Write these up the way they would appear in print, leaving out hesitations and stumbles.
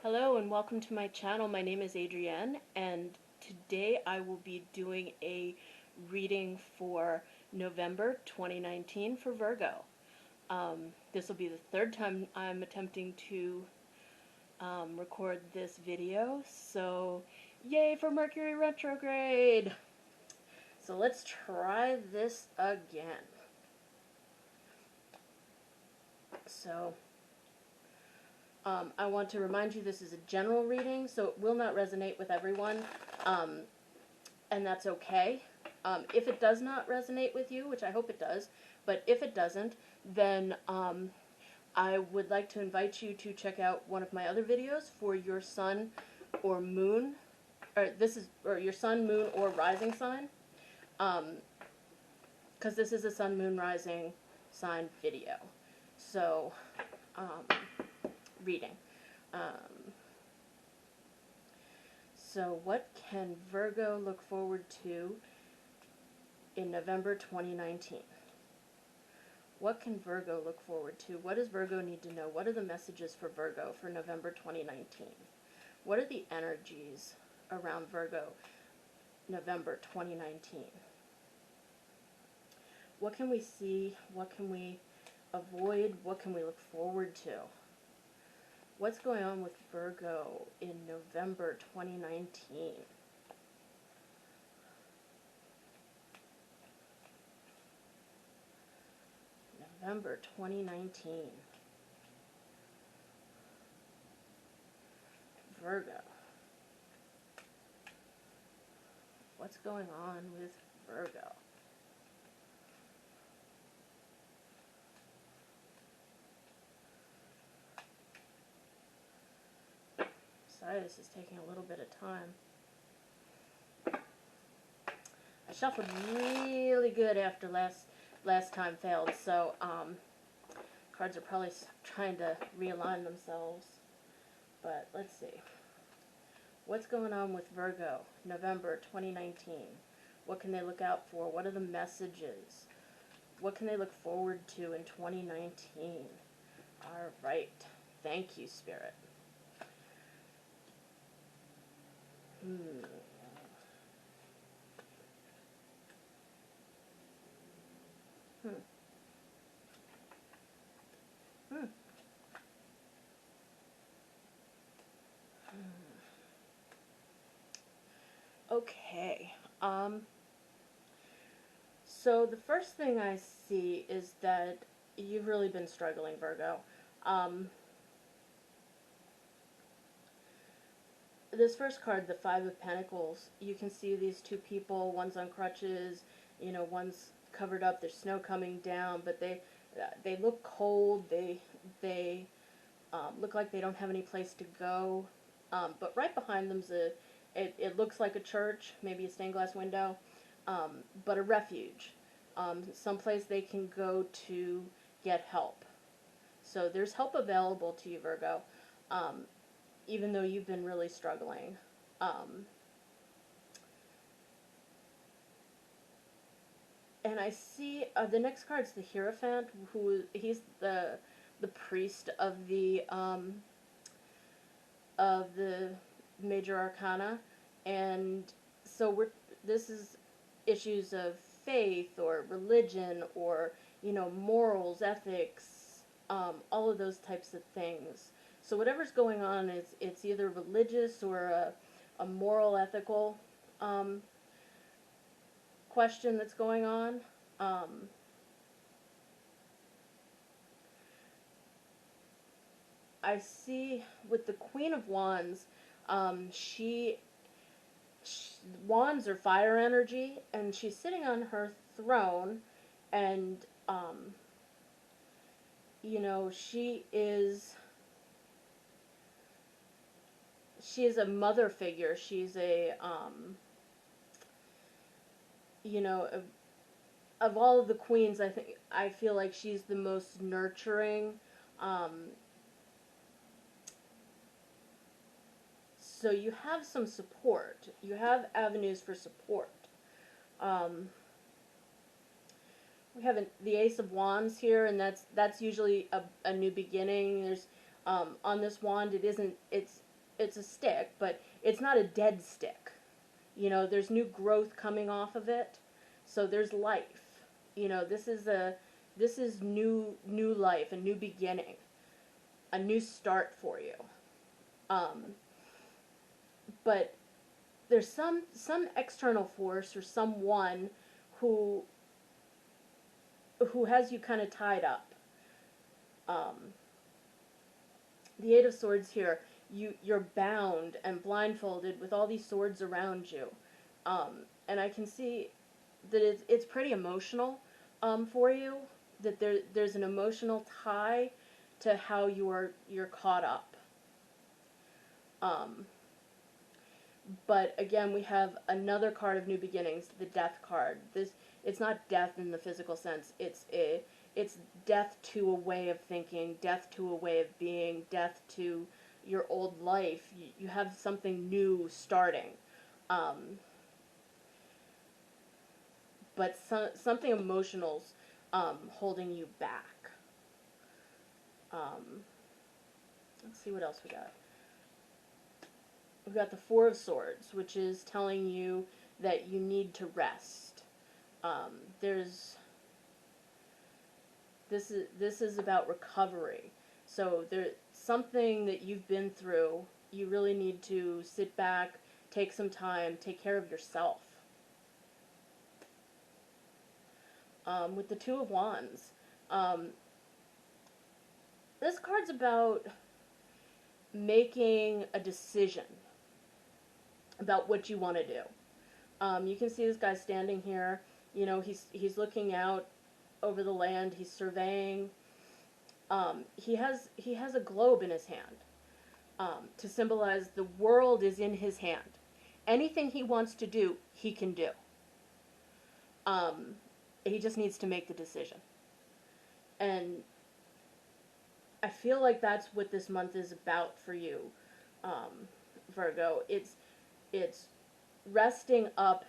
Hello and welcome to my channel. My name is Adrienne and today I will be doing a reading for November 2019 for Virgo. This will be the third time I'm attempting to record this video, so yay for Mercury retrograde! So let's try this again. So I want to remind you this is a general reading, so it will not resonate with everyone, and that's okay. If it does not resonate with you, which I hope it does, but if it doesn't, then I would like to invite you to check out one of my other videos for your sun or moon, or your sun, moon, or rising sign, because this is a sun, moon, rising sign video. So, reading. So what can Virgo look forward to in November 2019? What can Virgo look forward to? What does Virgo need to know? What are the messages for Virgo for November 2019? What are the energies around Virgo November 2019? What can we see? What can we avoid? What can we look forward to? What's going on with Virgo in November 2019? November 2019. Virgo. What's going on with Virgo? Sorry, this is taking a little bit of time. I shuffled really good after last time failed, so cards are probably trying to realign themselves. But let's see. What's going on with Virgo, November 2019? What can they look out for? What are the messages? What can they look forward to in 2019? All right. Thank you, Spirit. Okay. So the first thing I see is that you've really been struggling, Virgo. This first card, the Five of Pentacles, you can see these two people, one's on crutches, you know, one's covered up, there's snow coming down, but they look cold, they look like they don't have any place to go, but right behind them's it looks like a church, maybe a stained glass window, but a refuge, someplace they can go to get help. So there's help available to you, Virgo, even though you've been really struggling. And I see the next card's the Hierophant, he's the priest of the major arcana, and so this is issues of faith or religion or, you know, morals, ethics, all of those types of things. So whatever's going on it's either religious or a moral, ethical question that's going on. I see with the Queen of Wands, wands are fire energy, and she's sitting on her throne, and you know, she is a mother figure. She's a you know, of all of the queens, I feel like she's the most nurturing. So you have some support. You have avenues for support. We have the Ace of Wands here, and that's usually a new beginning. There's on this wand, it's it's a stick, but it's not a dead stick. You know, there's new growth coming off of it, so there's life. You know, this is new life, a new beginning, a new start for you. Um, but there's some external force or someone who has you kind of tied up. Um, the Eight of Swords here, you're bound and blindfolded with all these swords around you, and I can see that it's pretty emotional for you. That there's an emotional tie to how you're caught up. Um, but again, we have another card of new beginnings, the Death card. This it's not death in the physical sense. It's death to a way of thinking, death to a way of being, death to your old life. You have something new starting. Um, but something emotional's holding you back. Um, let's see what else we got. We've got the Four of Swords, which is telling you that you need to rest. There's this is about recovery. So there's something that you've been through. You really need to sit back, take some time, take care of yourself. With the Two of Wands, this card's about making a decision about what you want to do. You can see this guy standing here. You know, he's looking out over the land. He's surveying. He has a globe in his hand to symbolize the world is in his hand. Anything he wants to do, he can do. He just needs to make the decision. And I feel like that's what this month is about for you, Virgo. It's resting up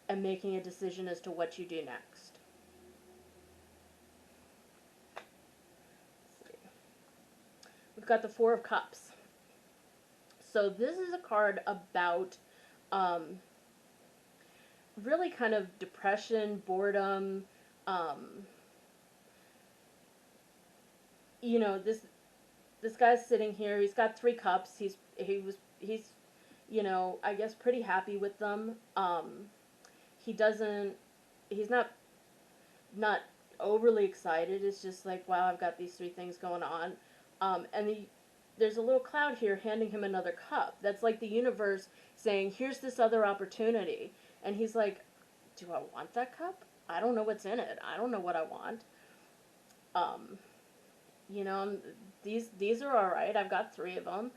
and making a decision as to what you do next. Let's see. We've got the Four of Cups. So this is a card about really kind of depression, boredom. You know, this guy's sitting here. He's got 3 cups. He's you know, I guess pretty happy with them. He's not overly excited. It's just like, wow, I've got these 3 things going on. There's a little cloud here handing him another cup. That's like the universe saying, here's this other opportunity. And he's like, do I want that cup? I don't know what's in it. I don't know what I want. You know, these are all right. I've got 3 of them.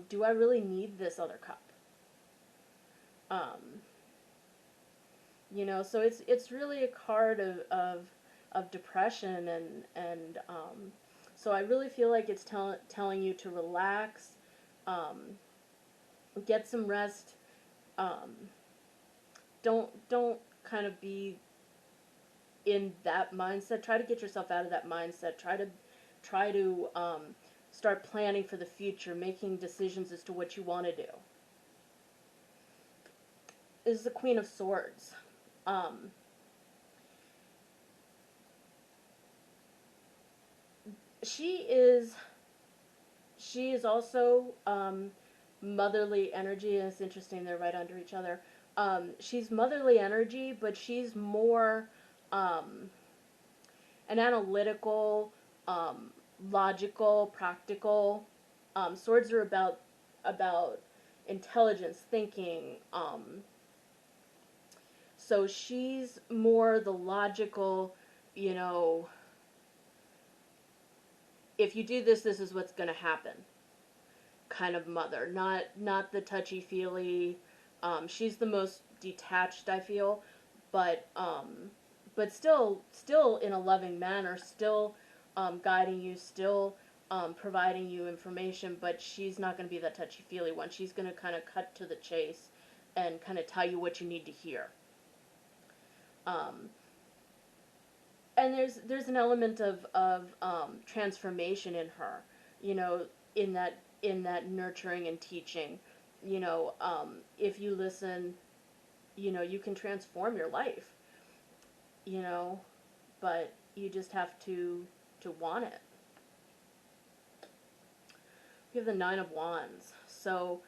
Do I really need this other cup? You know, so it's really a card of depression and so I really feel like it's telling you to relax, get some rest. Don't kind of be in that mindset. Try to get yourself out of that mindset. Try to start planning for the future, making decisions as to what you want to do. This is the Queen of Swords. She is also motherly energy. And it's interesting, they're right under each other. She's motherly energy, but she's more an analytical, logical, practical. Swords are about intelligence, thinking. So she's more the logical, you know, if you do this, this is what's going to happen kind of mother. Not the touchy-feely. She's the most detached, I feel, but still in a loving manner, still guiding you, still providing you information, but she's not going to be that touchy-feely one. She's going to kind of cut to the chase and kind of tell you what you need to hear. And there's an element of transformation in her, you know, in that in that nurturing and teaching. If you listen, you can transform your life, you know, but you just have to want it. We have the Nine of Wands. So,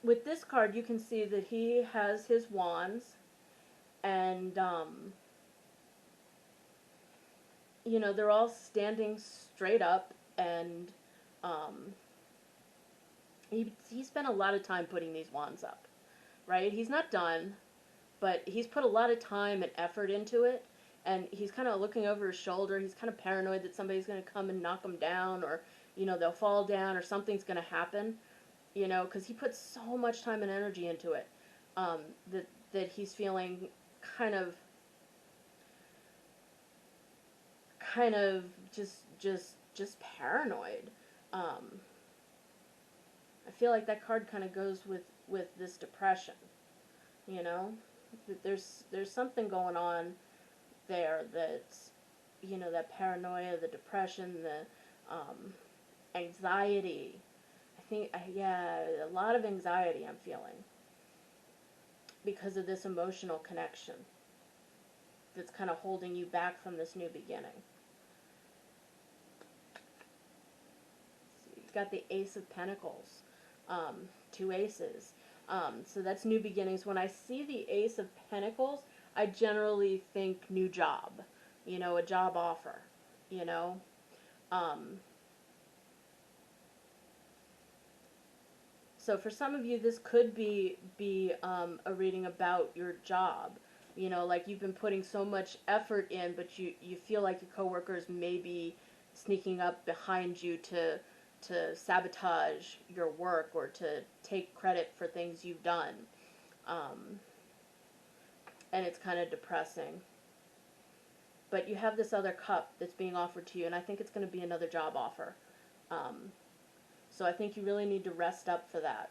with this card, you can see that he has his wands, and, they're all standing straight up, and, he spent a lot of time putting these wands up, right? He's not done, but he's put a lot of time and effort into it, and he's kind of looking over his shoulder. He's kind of paranoid that somebody's going to come and knock him down, or, they'll fall down, or something's going to happen, because he put so much time and energy into it, that he's feeling kind of just paranoid. I feel like that card kind of goes with this depression, there's something going on there that's, that paranoia, the depression, the anxiety. I think, yeah, a lot of anxiety I'm feeling because of this emotional connection that's kind of holding you back from this new beginning. So you've got the Ace of Pentacles, two aces. So that's new beginnings. When I see the Ace of Pentacles, I generally think new job, a job offer, So for some of you, this could be a reading about your job. Like you've been putting so much effort in, but you feel like your coworkers may be sneaking up behind you to sabotage your work or to take credit for things you've done. And it's kind of depressing. But you have this other cup that's being offered to you, and I think it's going to be another job offer. So I think you really need to rest up for that,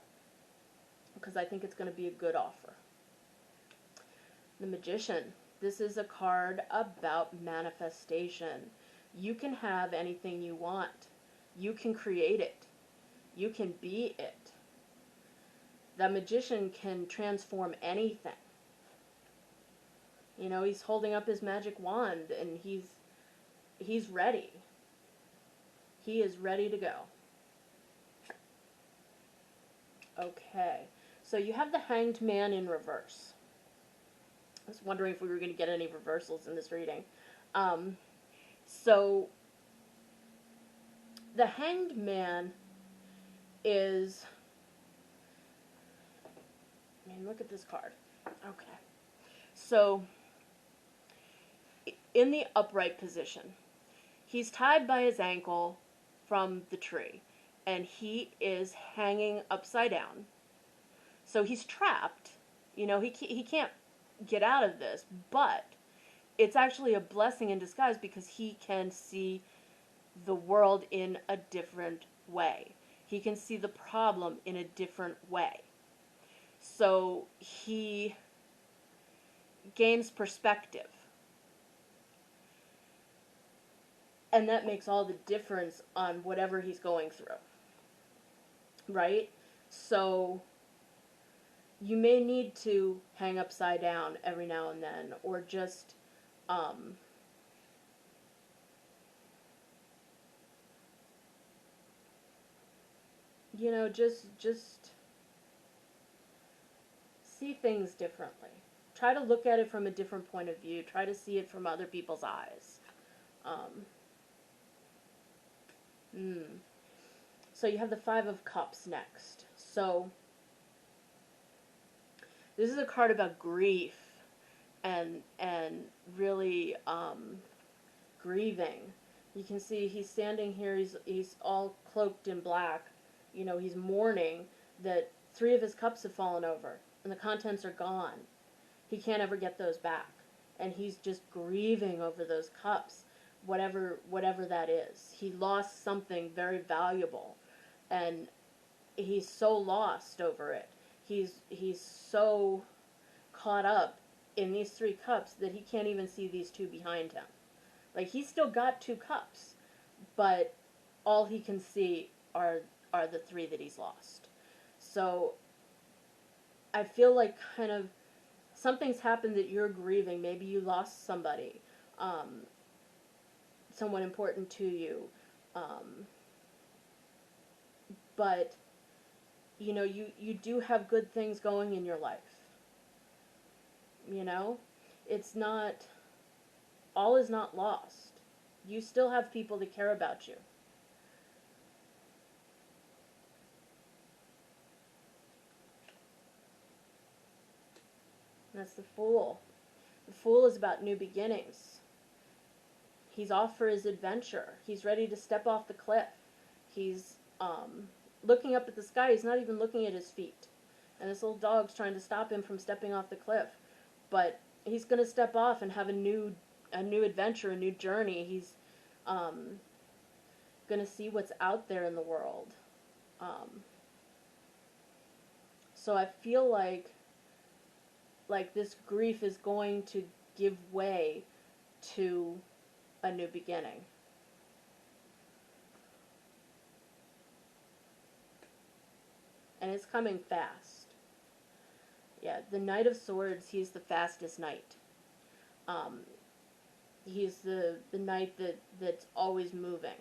because I think it's going to be a good offer. The Magician. This is a card about manifestation. You can have anything you want. You can create it. You can be it. The Magician can transform anything. He's holding up his magic wand, and he's ready. He is ready to go. Okay, so you have the Hanged Man in reverse. I was wondering if we were going to get any reversals in this reading. So the Hanged Man is, look at this card. Okay, so in the upright position, he's tied by his ankle from the tree, and he is hanging upside down. So he's trapped. He can't get out of this, but it's actually a blessing in disguise because he can see the world in a different way. He can see the problem in a different way. So he gains perspective. And that makes all the difference on whatever he's going through. Right? So you may need to hang upside down every now and then, or just just see things differently. Try to look at it from a different point of view. Try to see it from other people's eyes. So you have the Five of Cups next. So this is a card about grief and really grieving. You can see he's standing here. He's all cloaked in black. He's mourning that 3 of his cups have fallen over and the contents are gone. He can't ever get those back, and he's just grieving over those cups, whatever that is. He lost something very valuable, and he's so lost over it. He's so caught up in these 3 cups that he can't even see these 2 behind him. Like, he's still got 2 cups, but all he can see are the three that he's lost. So I feel like kind of something's happened that you're grieving. Maybe you lost somebody, someone important to you, but you do have good things going in your life. It's not, all is not lost. You still have people that care about you. That's the Fool. The Fool is about new beginnings. He's off for his adventure. He's ready to step off the cliff. He's looking up at the sky. He's not even looking at his feet. And this little dog's trying to stop him from stepping off the cliff. But he's going to step off and have a new adventure, a new journey. He's going to see what's out there in the world. So I feel like this grief is going to give way to a new beginning. And it's coming fast. Yeah, the Knight of Swords, he's the fastest knight. He's the knight that's always moving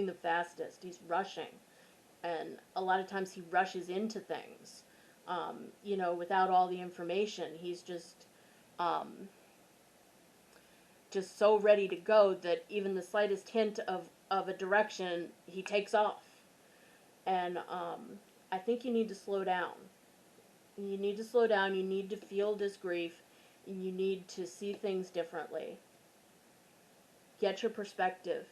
the fastest. He's rushing. And a lot of times he rushes into things. Without all the information. He's just so ready to go that even the slightest hint of a direction, he takes off. And I think you need to slow down. You need to slow down. You need to feel this grief. You need to see things differently. Get your perspective.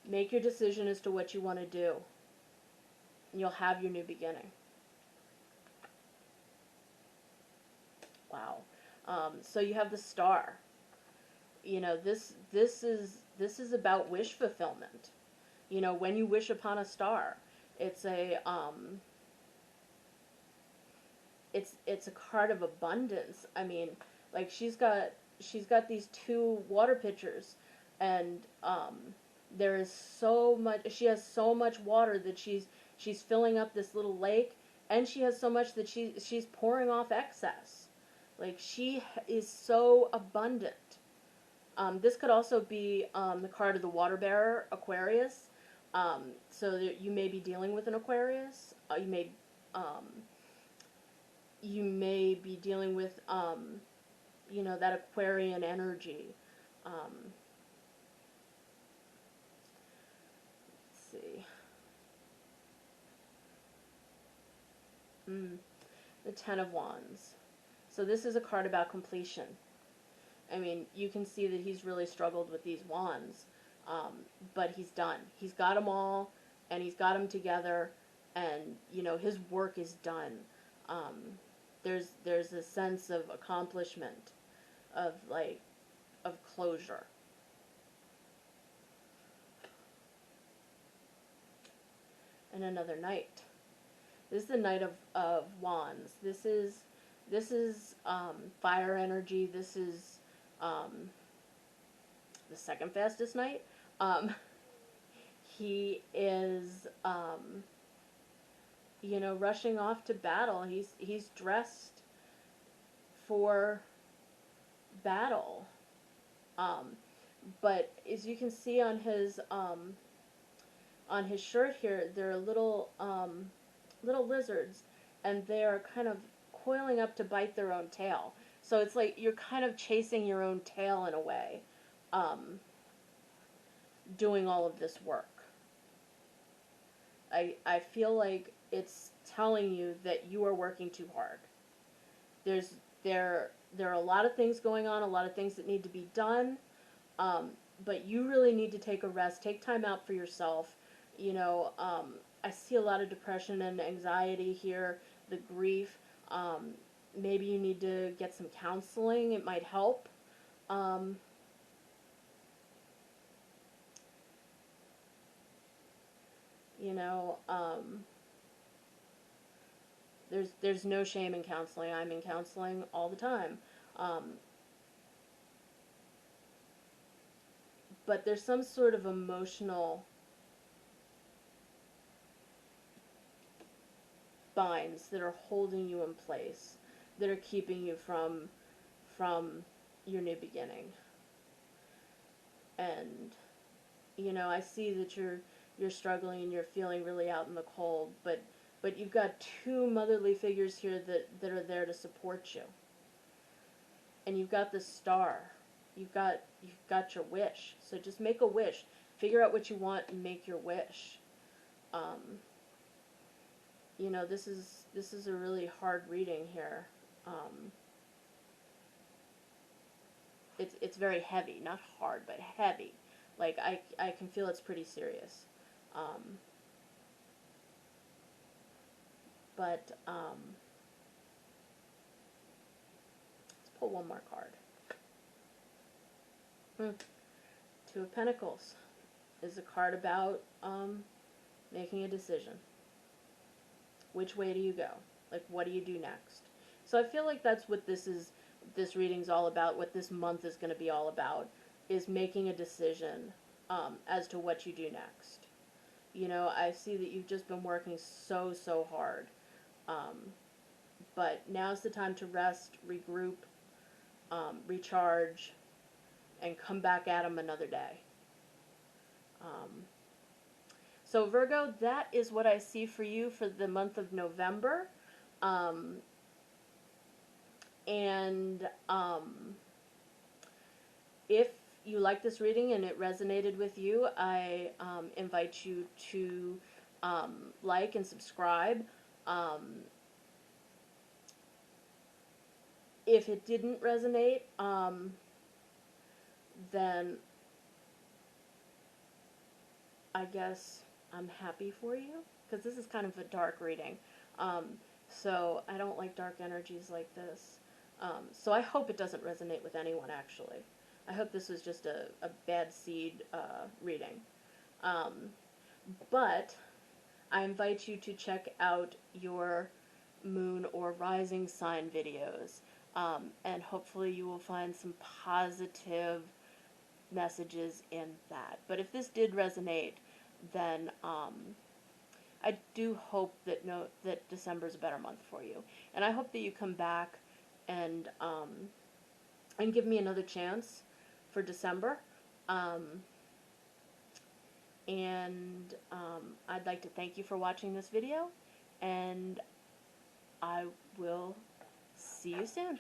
Make your decision as to what you want to do. And you'll have your new beginning. Wow. So you have the Star. This is about wish fulfillment. When you wish upon a star, it's a it's a card of abundance. I mean, like she's got these two water pitchers, and there is so much. She has so much water that she's filling up this little lake, and she has so much that she's pouring off excess. Like she is so abundant. This could also be the card of the water bearer, Aquarius. So that you may be dealing with an Aquarius. You may be dealing with that Aquarian energy. Let's see. The Ten of Wands. So this is a card about completion. I mean, you can see that he's really struggled with these wands, but he's done. He's got them all, and he's got them together, and his work is done. There's a sense of accomplishment, of closure. And another Knight. This is the Knight of Wands. This is fire energy. This is the second fastest knight. He is rushing off to battle. He's dressed for battle. But as you can see on his shirt here, there are little lizards, and they are kind of coiling up to bite their own tail. So it's like you're kind of chasing your own tail in a way, doing all of this work. I feel like it's telling you that you are working too hard. There are a lot of things going on, a lot of things that need to be done, but you really need to take a rest, take time out for yourself. I see a lot of depression and anxiety here, the grief. Maybe you need to get some counseling. It might help. There's no shame in counseling. I'm in counseling all the time. but there's some sort of emotional binds that are holding you in place, that are keeping you from your new beginning. And I see that you're struggling and you're feeling really out in the cold, but you've got two motherly figures here that are there to support you. And you've got the star. You've got your wish. So just make a wish. Figure out what you want and make your wish. This is a really hard reading here. It's very heavy, not hard, but heavy. Like I can feel it's pretty serious. Um, but let's pull one more card. Two of Pentacles is a card about making a decision. Which way do you go? Like, what do you do next? So I feel like that's what this reading's all about, what this month is going to be all about, is making a decision as to what you do next. I see that you've just been working so hard. But now's the time to rest, regroup, recharge, and come back at them another day. So Virgo, that is what I see for you for the month of November. If you like this reading and it resonated with you, I invite you to like and subscribe. If it didn't resonate, then I guess I'm happy for you, because this is kind of a dark reading. So I don't like dark energies like this. So I hope it doesn't resonate with anyone, actually. I hope this was just a bad seed reading. But I invite you to check out your moon or rising sign videos. And hopefully you will find some positive messages in that. But if this did resonate, then I do hope that December is a better month for you. And I hope that you come back and give me another chance for December. I'd like to thank you for watching this video, and I will see you soon.